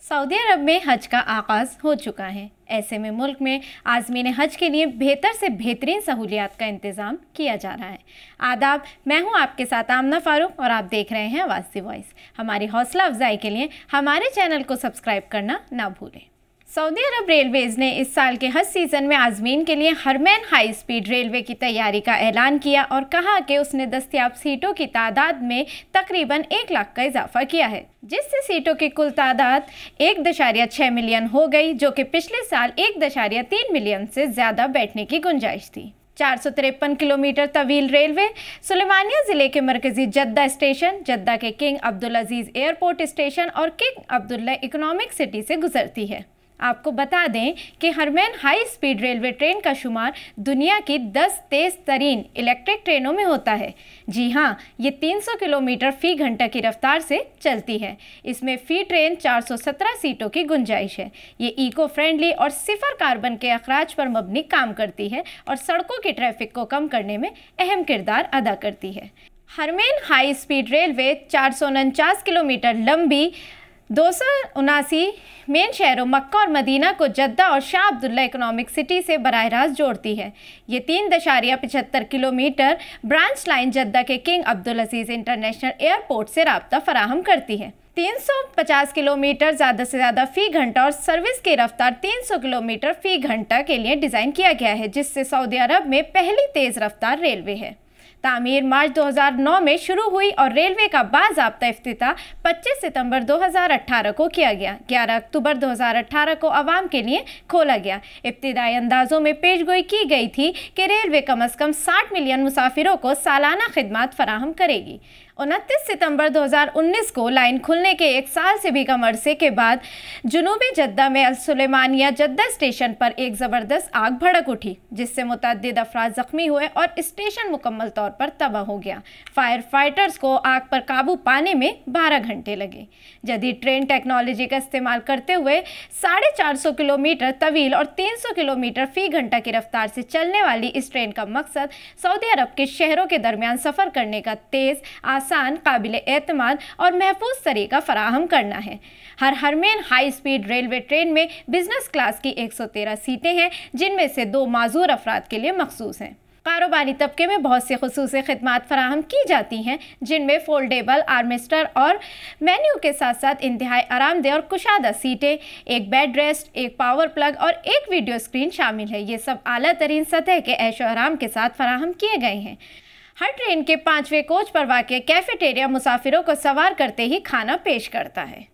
Saudi अरब में हज का आगाज़ हो चुका है। ऐसे में मुल्क में आज़मीन हज के लिए बेहतर से बेहतरीन सहूलियात का इंतज़ाम किया जा रहा है। आदाब, मैं हूं आपके साथ आमना फ़ारूक और आप देख रहे हैं आवाज़ दी वॉइस। हमारी हौसला अफजाई के लिए हमारे चैनल को सब्सक्राइब करना ना भूलें। सऊदी अरब रेलवेज़ ने इस साल के हज सीज़न में आज़मीन के लिए हरमैन हाई स्पीड रेलवे की तैयारी का ऐलान किया और कहा कि उसने दस्तयाब सीटों की तादाद में तकरीबन 1 लाख का इजाफा किया है, जिससे सीटों की कुल तादाद 1.6 मिलियन हो गई, जो कि पिछले साल 1.3 मिलियन से ज़्यादा बैठने की गुंजाइश थी। 453 किलोमीटर तवील रेलवे सुलेमानिया ज़िले के मरकजी जद्दा स्टेशन, जद्दा के किंग अब्दुल अजीज़ एयरपोर्ट स्टेशन और किंग अब्दुल्ला इकोनॉमिक सिटी से गुजरती है। आपको बता दें कि हरमैन हाई स्पीड रेलवे ट्रेन का शुमार दुनिया की 10 तेज़ तरीन इलेक्ट्रिक ट्रेनों में होता है। जी हाँ, ये 300 किलोमीटर फ़ी घंटा की रफ्तार से चलती है। इसमें फ़ी ट्रेन 417 सीटों की गुंजाइश है। ये इको फ्रेंडली और सिफर कार्बन के अखराज पर मबनी काम करती है और सड़कों की ट्रैफिक को कम करने में अहम किरदार अदा करती है। हरमैन हाई स्पीड रेलवे 449 किलोमीटर लंबी 279 मेन शहरों मक्का और मदीना को जद्दा और शाह अब्दुल्ला इकोनॉमिक सिटी से बराह रास्त जोड़ती है। ये 3.75 किलोमीटर ब्रांच लाइन जद्दा के किंग अब्दुल अजीज़ इंटरनेशनल एयरपोर्ट से राब्ता फराहम करती है। 350 किलोमीटर ज़्यादा से ज़्यादा फ़ी घंटा और सर्विस की रफ्तार 300 किलोमीटर फ़ी घंटा के लिए डिज़ाइन किया गया है, जिससे सऊदी अरब में पहली तेज़ रफ्तार रेलवे है। तामीर मार्च 2009 में शुरू हुई और रेलवे का बाज़ाब्ता इफ्तिताह 25 सितंबर 2018 को किया गया। 11 अक्टूबर 2018 को आवाम के लिए खोला गया। इब्तिदाई अंदाज़ों में पेशगोई की गई थी कि रेलवे कम अज़ कम 60 मिलियन मुसाफिरों को सालाना खिदमात फराहम करेगी। 29 सितंबर 2019 को लाइन खुलने के 1 साल से भी कम अरसे के बाद जुनूबी जद्दा में अल सुलेमानिया जद्दा स्टेशन पर एक ज़बरदस्त आग भड़क उठी, जिससे मुतअद्दिद अफराद ज़ख्मी हुए और स्टेशन मुकम्मल तौर पर तबाह हो गया। फायर फाइटर्स को आग पर काबू पाने में 12 घंटे लगे। जदीद ट्रेन टेक्नोलॉजी का इस्तेमाल करते हुए 450 किलोमीटर तवील और 300 किलोमीटर फ़ी घंटा की रफ्तार से चलने वाली इस ट्रेन का मकसद सऊदी अरब के शहरों के दरमियान सफ़र करने का तेज़, आसान, काबिल एतमाद और महफूज तरीका फराहम करना है। हरमैन हाई स्पीड रेलवे ट्रेन में बिजनेस क्लास की 113 सीटें हैं, जिनमें से 2 माजूर अफराद के लिए मखसूस हैं। कारोबारी तबके में बहुत सी खुसूसी खिदमात फराहम की जाती हैं, जिनमें फोल्डेबल आर्मरेस्टर और मेन्यू के साथ साथ इंतहाई आरामदेह और कुशादा सीटें, एक बेड रेस्ट, एक पावर प्लग और एक वीडियो स्क्रीन शामिल है। ये सब आला तरीन सतह के ऐशो आराम के साथ फराहम किए गए हैं। हर ट्रेन के 5वें कोच पर वाक़ कैफेटेरिया मुसाफिरों को सवार करते ही खाना पेश करता है।